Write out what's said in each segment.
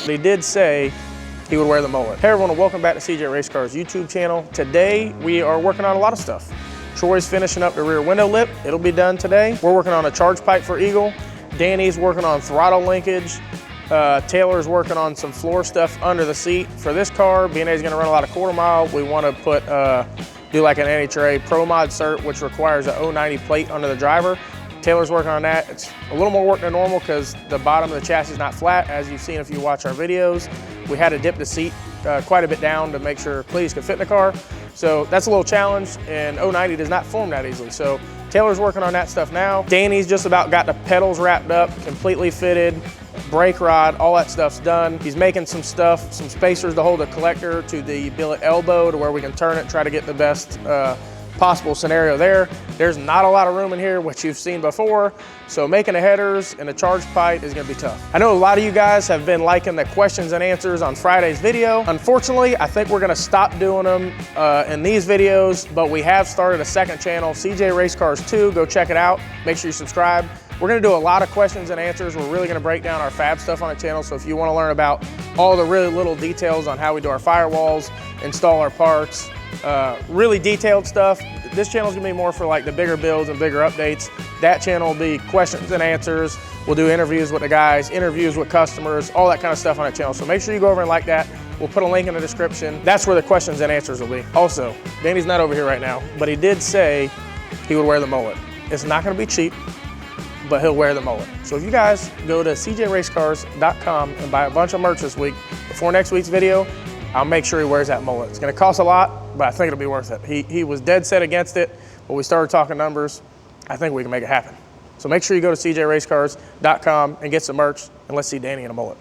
He did say he would wear the mullet. Hey everyone, and welcome back to CJRaceCars YouTube channel. Today we are working on a lot of stuff. Troy's finishing up the rear window lip. It'll be done today. We're working on a charge pipe for Eagle. Danny's working on throttle linkage. Taylor's working on some floor stuff under the seat. For this car, being that he's gonna run a lot of quarter mile, we wanna put, do like an NHRA Pro Mod cert, which requires a 090 plate under the driver. Taylor's working on that. It's a little more work than normal because the bottom of the chassis is not flat, as you've seen if you watch our videos. We had to dip the seat quite a bit down to make sure cleats could fit in the car. So that's a little challenge, and 090 does not form that easily. So Taylor's working on that stuff now. Danny's just about got the pedals wrapped up, completely fitted, brake rod, all that stuff's done. He's making some stuff, some spacers to hold the collector to the billet elbow to where we can turn it and try to get the best possible scenario there. There's not a lot of room in here, which you've seen before, so making the headers and the charge pipe is gonna be tough. I know a lot of you guys have been liking the questions and answers on Friday's video. Unfortunately, I think we're gonna stop doing them in these videos, but we have started a second channel, CJRaceCars 2. Go check it out. Make sure you subscribe. We're gonna do a lot of questions and answers. We're really gonna break down our fab stuff on the channel, so if you wanna learn about all the really little details on how we do our firewalls, install our parts, really detailed stuff. This channel is gonna be more for like the bigger builds and bigger updates. That channel will be questions and answers. We'll do interviews with the guys, interviews with customers, all that kind of stuff on that channel. So make sure you go over and like that. We'll put a link in the description. That's where the questions and answers will be. Also, Danny's not over here right now, but he did say he would wear the mullet. It's not gonna be cheap, but he'll wear the mullet. So if you guys go to CJRaceCars.com and buy a bunch of merch this week, before next week's video, I'll make sure he wears that mullet. It's gonna cost a lot, but I think it'll be worth it. He was dead set against it, but we started talking numbers. I think we can make it happen. So make sure you go to CJRaceCars.com and get some merch, and let's see Danny in a mullet.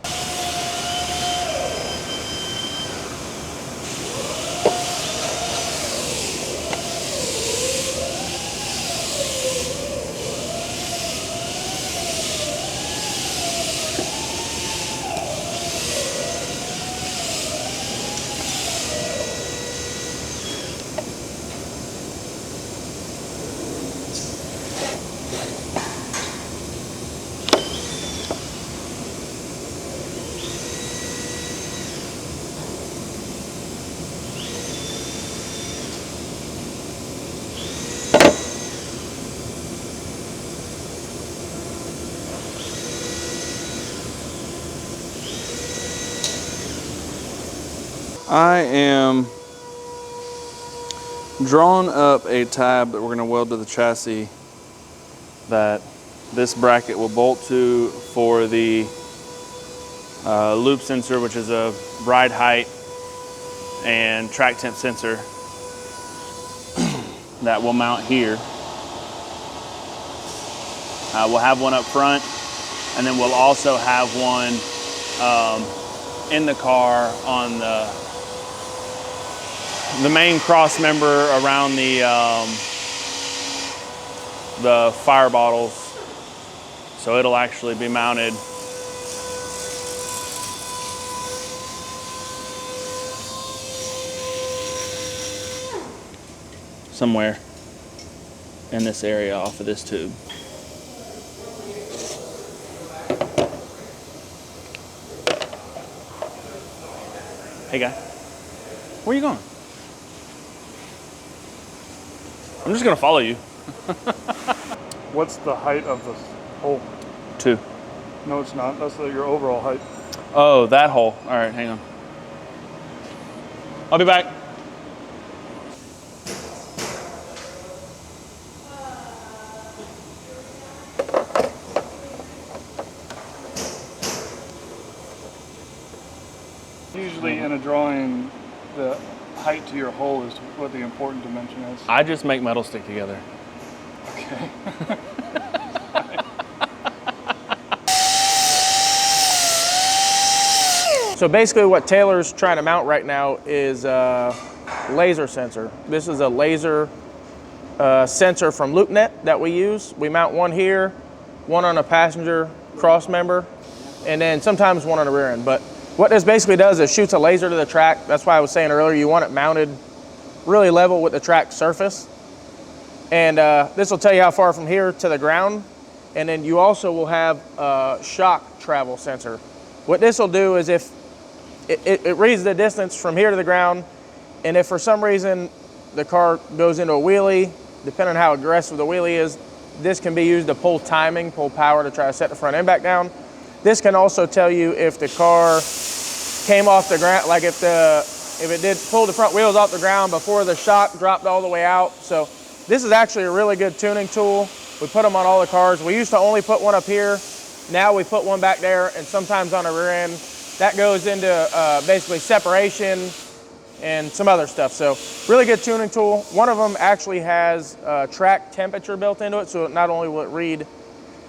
I am drawing up a tab that we're going to weld to the chassis that this bracket will bolt to for the loop sensor, which is a ride height and track temp sensor that will mount here. We'll have one up front, and then we'll also have one in the car on the main cross member around the fire bottles. So it'll actually be mounted somewhere in this area off of this tube. Hey guy, where are you going? I'm just gonna follow you. What's the height of the hole? 2. No, it's not. That's your overall height. Oh, that hole. All right, hang on. I'll be back. Usually in a drawing, the height to your hole is what the important dimension is. I just make metal stick together. Okay. So basically what Taylor's trying to mount right now is a laser sensor. This is a laser sensor from LoopNet that we use. We mount one here, one on a passenger cross member, and then sometimes one on the rear end. But what this basically does is shoots a laser to the track. That's why I was saying earlier, you want it mounted really level with the track surface. And this will tell you how far from here to the ground. And then you also will have a shock travel sensor. What this will do is if it reads the distance from here to the ground, and if for some reason the car goes into a wheelie, depending on how aggressive the wheelie is, this can be used to pull timing, pull power to try to set the front end back down. This can also tell you if the car came off the ground, like if it did pull the front wheels off the ground before the shock dropped all the way out. So this is actually a really good tuning tool. We put them on all the cars. We used to only put one up here. Now we put one back there, and sometimes on the rear end. That goes into basically separation and some other stuff. So really good tuning tool. One of them actually has track temperature built into it. So not only will it read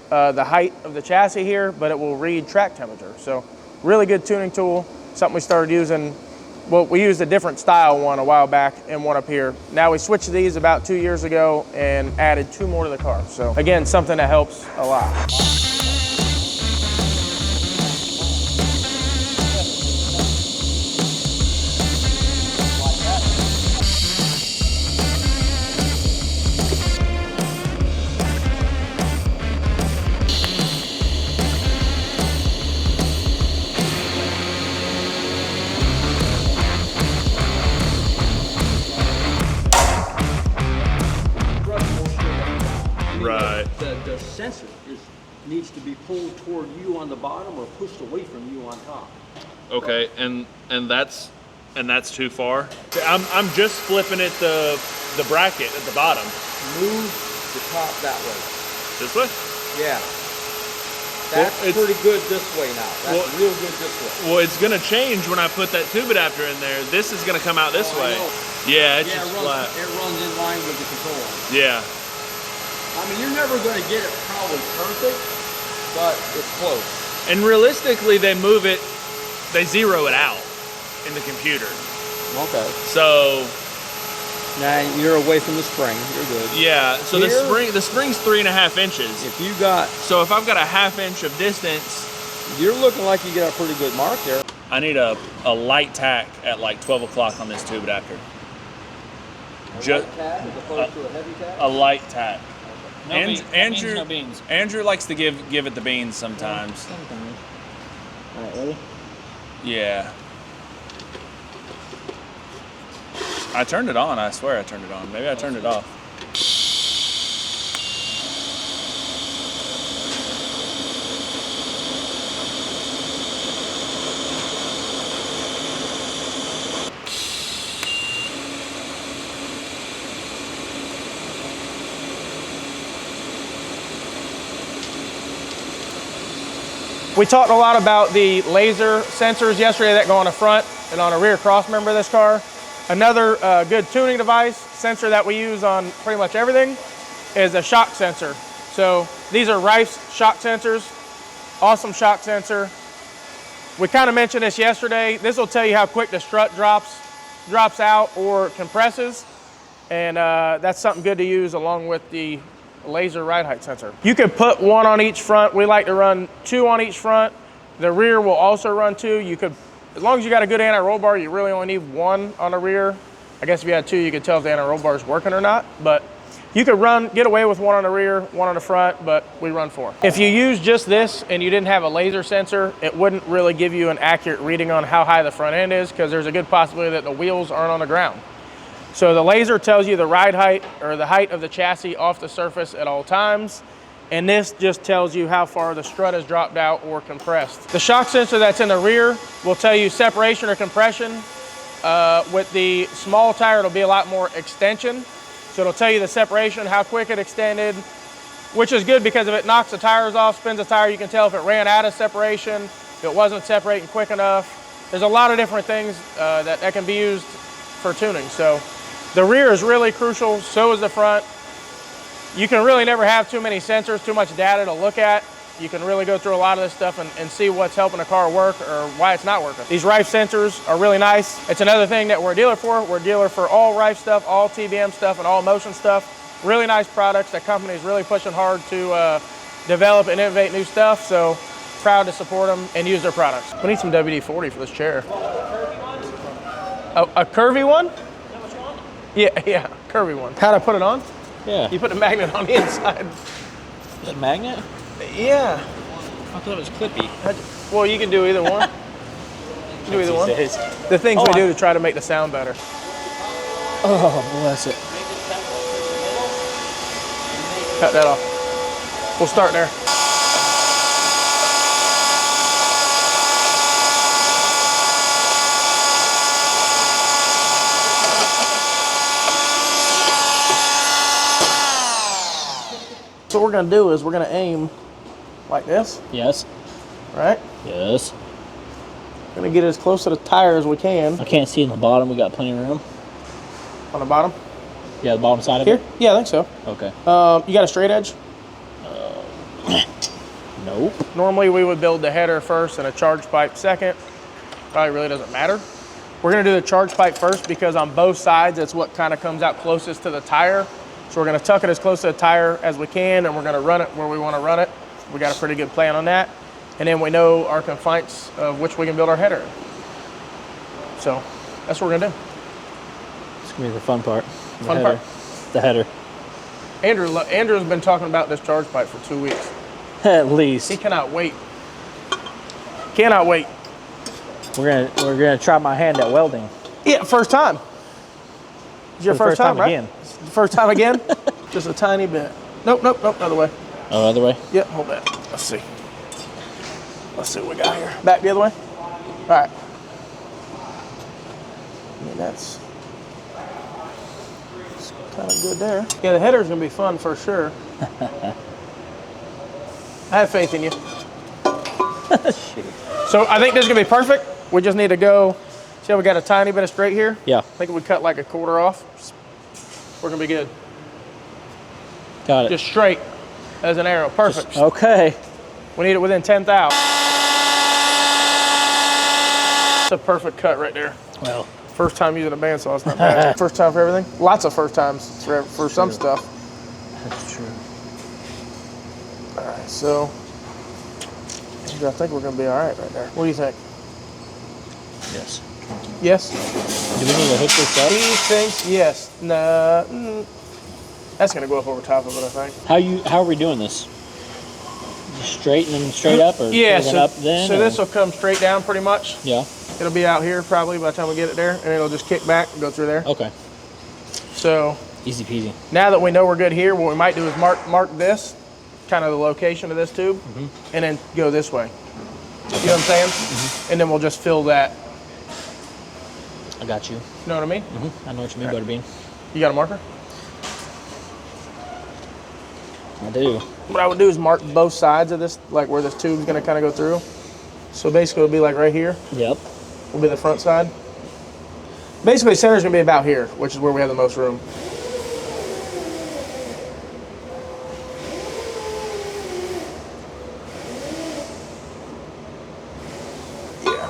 the height of the chassis here, but it will read track temperature. So really good tuning tool, something we started using. Well, we used a different style one a while back and one up here. Now we switched to these about 2 years ago and added 2 more to the car. So again, something that helps a lot. Right. The sensor needs to be pulled toward you on the bottom or pushed away from you on top. Okay, and that's too far. I'm just flipping it the bracket at the bottom. Move the top that way. This way? Yeah. That's pretty good this way now. That's real good this way. Well, it's gonna change when I put that tube adapter in there. This is gonna come out this way. Yeah, it's just flat. It runs in line with the control arm. Yeah. I mean, you're never going to get it probably perfect, but it's close. And realistically, they zero it out in the computer. Okay. So now you're away from the spring. You're good. Yeah. So the spring's 3.5 inches. If you got, so if I've got a 1/2 inch of distance, you're looking like you got a pretty good mark there. I need a light tack at like 12 o'clock on this tube adapter. Light tack as opposed to a heavy tack? A light tack. No beans. Andrew likes to give it the beans sometimes. All right, ready? Yeah. I turned it on. I swear I turned it on. Maybe I turned it off. We talked a lot about the laser sensors yesterday that go on the front and on a rear cross member of this car. Another good tuning device, sensor that we use on pretty much everything, is a shock sensor. So these are Rice shock sensors, awesome shock sensor. We kind of mentioned this yesterday. This will tell you how quick the strut drops out or compresses. And that's something good to use along with the laser ride height sensor. You could put one on each front. We like to run 2 on each front. The rear will also run 2. You could, as long as you got a good anti-roll bar, you really only need 1 on the rear. I guess if you had 2, you could tell if the anti-roll bar is working or not. But you could get away with 1 on the rear, 1 on the front, but we run 4. If you use just this and you didn't have a laser sensor, it wouldn't really give you an accurate reading on how high the front end is, because there's a good possibility that the wheels aren't on the ground. So the laser tells you the ride height or the height of the chassis off the surface at all times. And this just tells you how far the strut has dropped out or compressed. The shock sensor that's in the rear will tell you separation or compression. With the small tire, it'll be a lot more extension. So it'll tell you the separation, how quick it extended, which is good because if it knocks the tires off, spins the tire, you can tell if it ran out of separation, if it wasn't separating quick enough. There's a lot of different things that can be used for tuning. So the rear is really crucial, so is the front. You can really never have too many sensors, too much data to look at. You can really go through a lot of this stuff and see what's helping a car work or why it's not working. These Rife sensors are really nice. It's another thing that we're a dealer for. We're a dealer for all Rife stuff, all TBM stuff, and all motion stuff. Really nice products. The company is really pushing hard to develop and innovate new stuff, so proud to support them and use their products. We need some WD-40 for this chair. A curvy one? Yeah, curvy one. How'd I put it on? Yeah. You put a magnet on the inside. A magnet? Yeah. I thought it was clippy. Well, you can do either one. Do either one. The things we do to try to make the sound better. Oh, bless it. Cut that off. We'll start there. So what we're gonna do is we're gonna aim like this, Yes. right? Yes. Gonna get as close to the tire as we can. I can't see in the bottom. We got plenty of room. On the bottom. Yeah, the bottom side of Here? it. Yeah, I think so. Okay. You got a straight edge? Nope. Normally we would build the header first and a charge pipe second. Probably really doesn't matter. We're gonna do the charge pipe first because on both sides, it's what kind of comes out closest to the tire. So we're gonna tuck it as close to the tire as we can, and we're gonna run it where we wanna run it. We got a pretty good plan on that. And then we know our confinements of which we can build our header in. So that's what we're gonna do. It's gonna be the fun part. Fun part? The header. Andrew's been talking about this charge pipe for 2 weeks. At least. He cannot wait. Cannot wait. We're gonna try my hand at welding. Yeah, first time. It's your first time, right? again. First time again? Just a tiny bit. Nope, other way. Oh, other way? Yep, hold that. Let's see. Let's see what we got here. Back the other way? All right. I mean, that's kind of good there. Yeah, the header's gonna be fun for sure. I have faith in you. So I think this is gonna be perfect. We just need to go. See how we got a tiny bit of straight here? Yeah. I think we cut like a quarter off. We're gonna be good. Got it. Just straight as an arrow. Perfect. Okay. We need it within 10,000. It's a perfect cut right there. Well, First time using a bandsaw, it's not bad. First time for everything? Lots of first times for some stuff. that's true. All right, so I think we're gonna be all right there. What do you think? Yes. Yes? Do we need to hook this up? He thinks yes. Nah, that's gonna go up over top of it, I think. How are we doing this? Just straight and then straight up, or Yeah, then up then? so or? this will come straight down pretty much. Yeah. It'll be out here probably by the time we get it there, and it'll just kick back and go through there. Okay. So Easy peasy. now that we know we're good here, what we might do is mark this, kind of the location of this tube, and then go this way. You know what I'm saying? And then we'll just fill that. I got you. You know what I mean? I know what you mean, Butterbean. You got a marker? I do. What I would do is mark both sides of this, like where this tube's gonna kind of go through. So basically it'll be like right here, Yep. will be the front side. Basically the center's gonna be about here, which is where we have the most room. Yeah.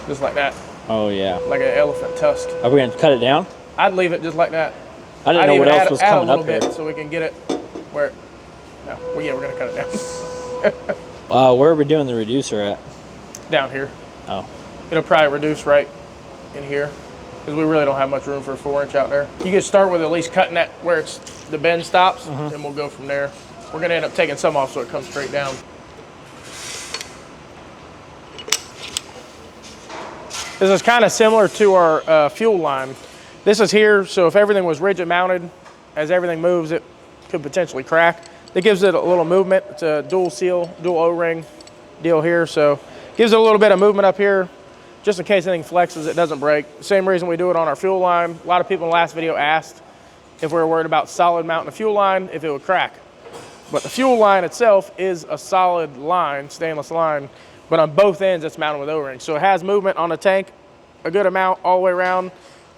Just like that, Oh yeah. like an elephant tusk. Are we gonna cut it down? I'd leave it just like that. I didn't know what else was coming add a up little here. bit so we can get it where. No, well, yeah, we're gonna cut it down. Where are we doing the reducer at? Down here. Oh. It'll probably reduce right in here because we really don't have much room for a 4-inch out there. You can start with at least cutting that where it's the bend stops, and we'll go from there. We're gonna end up taking some off so it comes straight down. This is kind of similar to our fuel line. This is here, so if everything was rigid mounted, as everything moves, it could potentially crack. It gives it a little movement. It's a dual seal, dual O-ring deal here, so gives it a little bit of movement up here, just in case anything flexes, it doesn't break. Same reason we do it on our fuel line. A lot of people in the last video asked if we were worried about solid mounting a fuel line, if it would crack. But the fuel line itself is a solid line, stainless line, but on both ends it's mounted with O-rings. So it has movement on the tank, a good amount all the way around,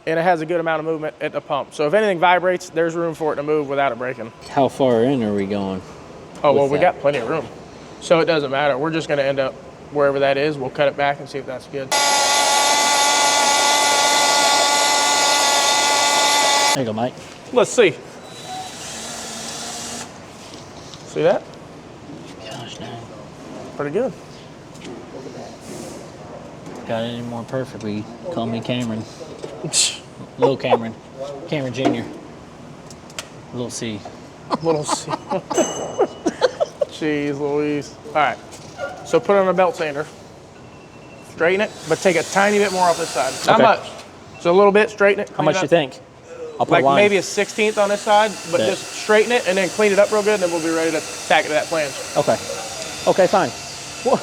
and it has a good amount of movement at the pump. So if anything vibrates, there's room for it to move without it breaking. How far in are we going? Oh, well, we got plenty of room. So it doesn't matter. We're just gonna end up wherever that is. We'll cut it back and see if that's good. There you go, Mike. Let's see. See that? Gosh dang. Pretty good. Got it any more perfectly. Call me Cameron. Little Cameron. Cameron Jr. Little C. Little C. Jeez Louise. All right, so put it on a belt sander. Straighten it, but take a tiny bit more off this side. Not much. So a little bit, straighten it. How much do you think? I'll put Like a line. maybe a 1/16 on this side, but Yeah. just straighten it and then clean it up real good, and then we'll be ready to tack it to that flange. Okay. Okay, fine. Well,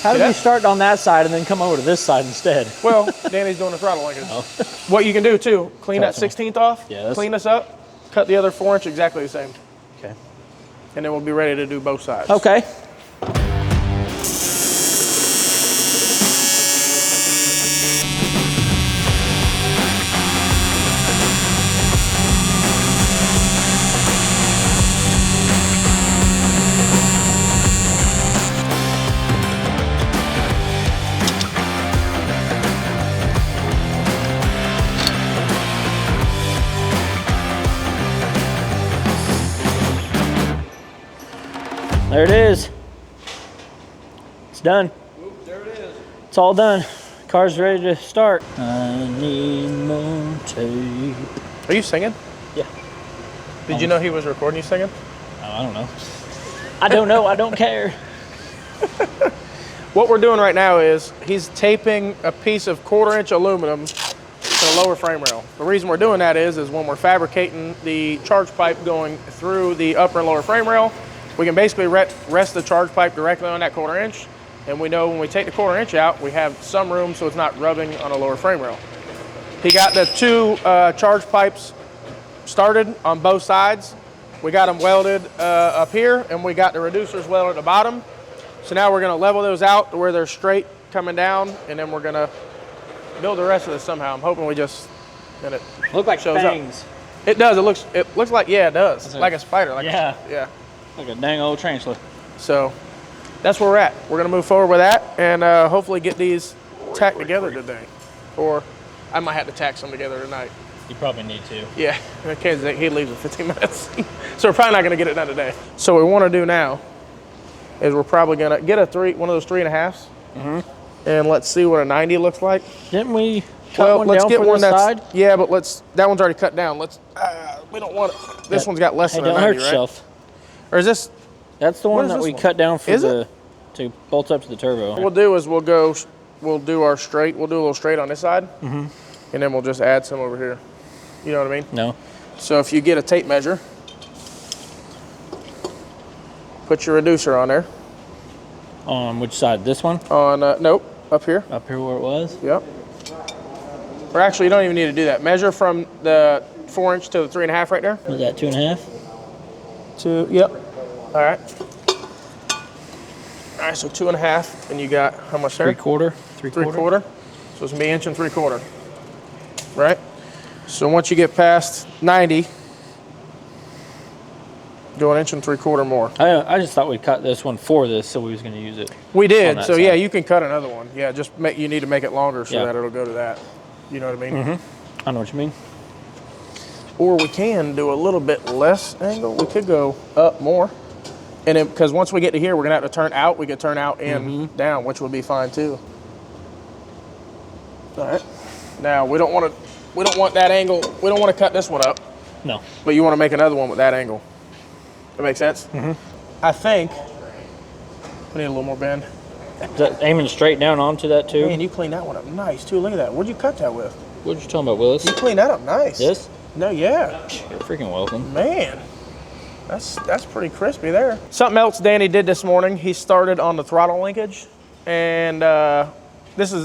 how did that? we start on that side and then come over to this side instead? Well, Danny's doing the throttle linkage. Oh. What you can do too, clean Cut that some. 16th off, Yes. clean this up, cut the other 4-inch exactly the same, Okay. and then we'll be ready to do both sides. Okay. There it is. It's done. There it is. It's all done. Car's ready to start. I need more tape. Are you singing? Yeah. Did you know he was recording you singing? Oh, I don't know. I don't know. I don't care. What we're doing right now is he's taping a piece of 1/4-inch aluminum to the lower frame rail. The reason we're doing that is when we're fabricating the charge pipe going through the upper and lower frame rail, we can basically rest the charge pipe directly on that 1/4-inch, and we know when we take the 1/4-inch out, we have some room so it's not rubbing on a lower frame rail. He got the 2 charge pipes started on both sides. We got them welded up here, and we got the reducers welded at the bottom. So now we're gonna level those out to where they're straight coming down, and then we're gonna build the rest of this somehow. I'm hoping we just, and it Look like shows fangs. up. It does, it looks like, yeah, it does. Like a spider, like Yeah. yeah. Like a dang old tarantula. So that's where we're at. We're gonna move forward with that and hopefully get these tacked together today. Or I might have to tack some together tonight. You probably need to. Yeah, okay, he leaves in 15 minutes. So we're probably not gonna get it done today. So what we wanna do now is we're probably gonna get one of those 3.5s, and let's see what a 90 looks like. Didn't we cut one let's down get for one this that's, side? yeah, but that one's already cut down. We don't want it. This one's got less Hey, than a don't 90, hurt right? yourself. Or is this, That's the What one is that this we one? cut down for Is it? to bolt up to the turbo. what we'll do is we'll do our straight, we'll do a little straight on this side, and then we'll just add some over here. You know what I mean? No. So if you get a tape measure, put your reducer on there. On which side? This one? On, nope, up here. Up here where it was? Yep. Or actually, you don't even need to do that. Measure from the 4-inch to the 3.5 right there. Was that 2.5? Yep. All right. All right, so 2.5, and you got how much there? 3/4. 3/4. So it's gonna be 1 3/4. Right? So once you get past 90, go 1 3/4 more. I just thought we cut this one for this, so we was going to use it. We On did. that So yeah, side. you can cut another one. Yeah, just you need to make it longer so Yeah. that it'll go to that. You know what I mean? I know what you mean. Or we can do a little bit less angle. We could go up more. And then, because once we get to here, we're gonna have to turn out. We could turn out and down, which would be fine too. All right. Now we don't want that angle. We don't want to cut this one up, No. but you want to make another one with that angle. That makes sense. I think we need a little more bend. Is that aiming straight down onto that too? Man, you cleaned that one up nice too. Look at that. What'd you cut that with? What you talking about, Willis? You cleaned that up nice. This? No, yeah. You're freaking welcome. Man, that's pretty crispy there. Something else Danny did this morning, he started on the throttle linkage. And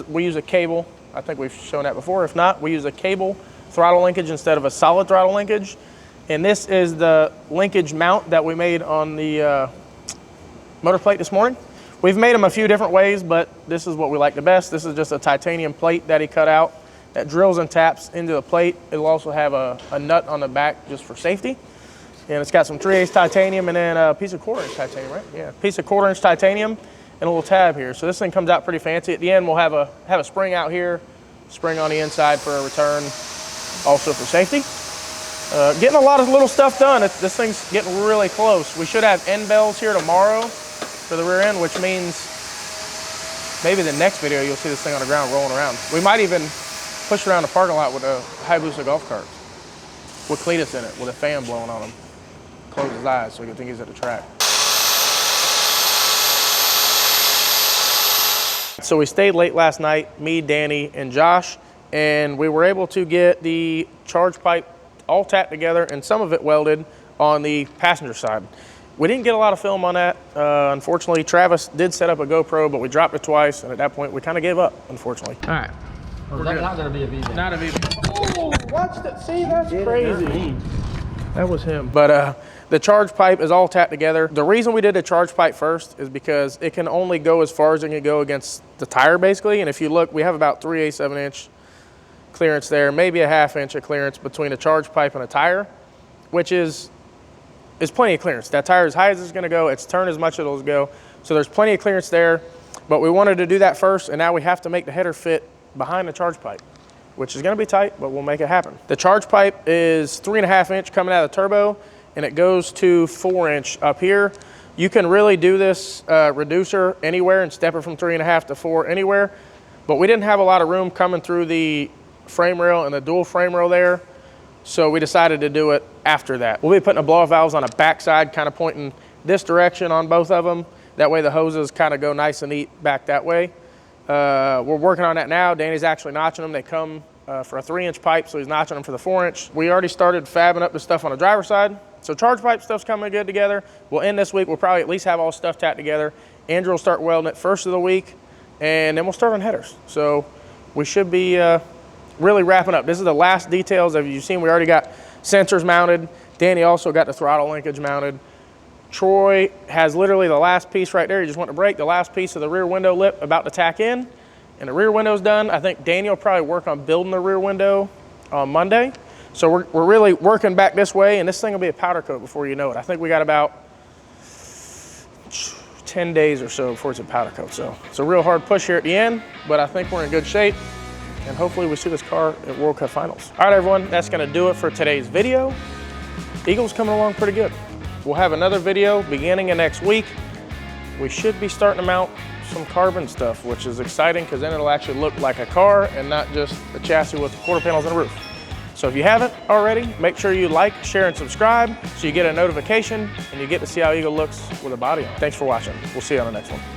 we use a cable. I think we've shown that before. If not, we use a cable throttle linkage instead of a solid throttle linkage. And this is the linkage mount that we made on the motor plate this morning. We've made them a few different ways, but this is what we like the best. This is just a titanium plate that he cut out that drills and taps into the plate. It'll also have a nut on the back just for safety. And it's got some 3/8 titanium and then a piece of 1/4 inch titanium, right? Yeah, piece of 1/4 inch titanium and a little tab here. So this thing comes out pretty fancy. At the end, we'll have a spring out here, spring on the inside for a return, also for safety. Getting a lot of little stuff done. This thing's getting really close. We should have end bells here tomorrow for the rear end, which means maybe the next video you'll see this thing on the ground rolling around. We might even push around the parking lot with a Hayabusa golf cart with Cletus in it, with a fan blowing on him. Close his eyes so he can think he's at the track. So we stayed late last night, me, Danny, and Josh, and we were able to get the charge pipe all tacked together and some of it welded on the passenger side. We didn't get a lot of film on that. Unfortunately, Travis did set up a GoPro, but we dropped it twice, and at that point, we kind of gave up, unfortunately. All right. Well, that's not going to be a V-bend. Not a V-bend. Oh, watch that. See, that's crazy. That was him. But the charge pipe is all tacked together. The reason we did the charge pipe first is because it can only go as far as it can go against the tire, basically. And if you look, we have about 3/8 of an inch clearance there, maybe a 1/2 inch of clearance between a charge pipe and a tire, which is plenty of clearance. That tire, as high as it's gonna go, it's turned as much as it'll go. So there's plenty of clearance there, but we wanted to do that first, and now we have to make the header fit behind the charge pipe, which is gonna be tight, but we'll make it happen. The charge pipe is 3.5 inch coming out of the turbo, and it goes to 4 inch up here. You can really do this reducer anywhere and step it from 3.5 to 4 anywhere, but we didn't have a lot of room coming through the frame rail and the dual frame rail there, so we decided to do it after that. We'll be putting the blow-off valves on a backside, kind of pointing this direction on both of them. That way the hoses kind of go nice and neat back that way. We're working on that now. Danny's actually notching them. They come for a 3-inch pipe, so he's notching them for the 4-inch. We already started fabbing up the stuff on the driver's side. So charge pipe stuff's coming good together. We'll end this week. We'll probably at least have all stuff tacked together. Andrew will start welding it first of the week, and then we'll start on headers. So we should be really wrapping up. This is the last details. As you've seen, we already got sensors mounted. Danny also got the throttle linkage mounted. Troy has literally the last piece right there. He just went to break the last piece of the rear window lip about to tack in, and the rear window's done. I think Danny will probably work on building the rear window on Monday. So we're really working back this way, and this thing will be a powder coat before you know it. I think we got about 10 days or so before it's a powder coat. So it's a real hard push here at the end, but I think we're in good shape, and hopefully we see this car at World Cup Finals. All right, everyone, that's gonna do it for today's video. Eagle's coming along pretty good. We'll have another video beginning of next week. We should be starting to mount some carbon stuff, which is exciting because then it'll actually look like a car and not just a chassis with quarter panels and a roof. So if you haven't already, make sure you like, share, and subscribe so you get a notification and you get to see how Eagle looks with a body on. Thanks for watching. We'll see you on the next one.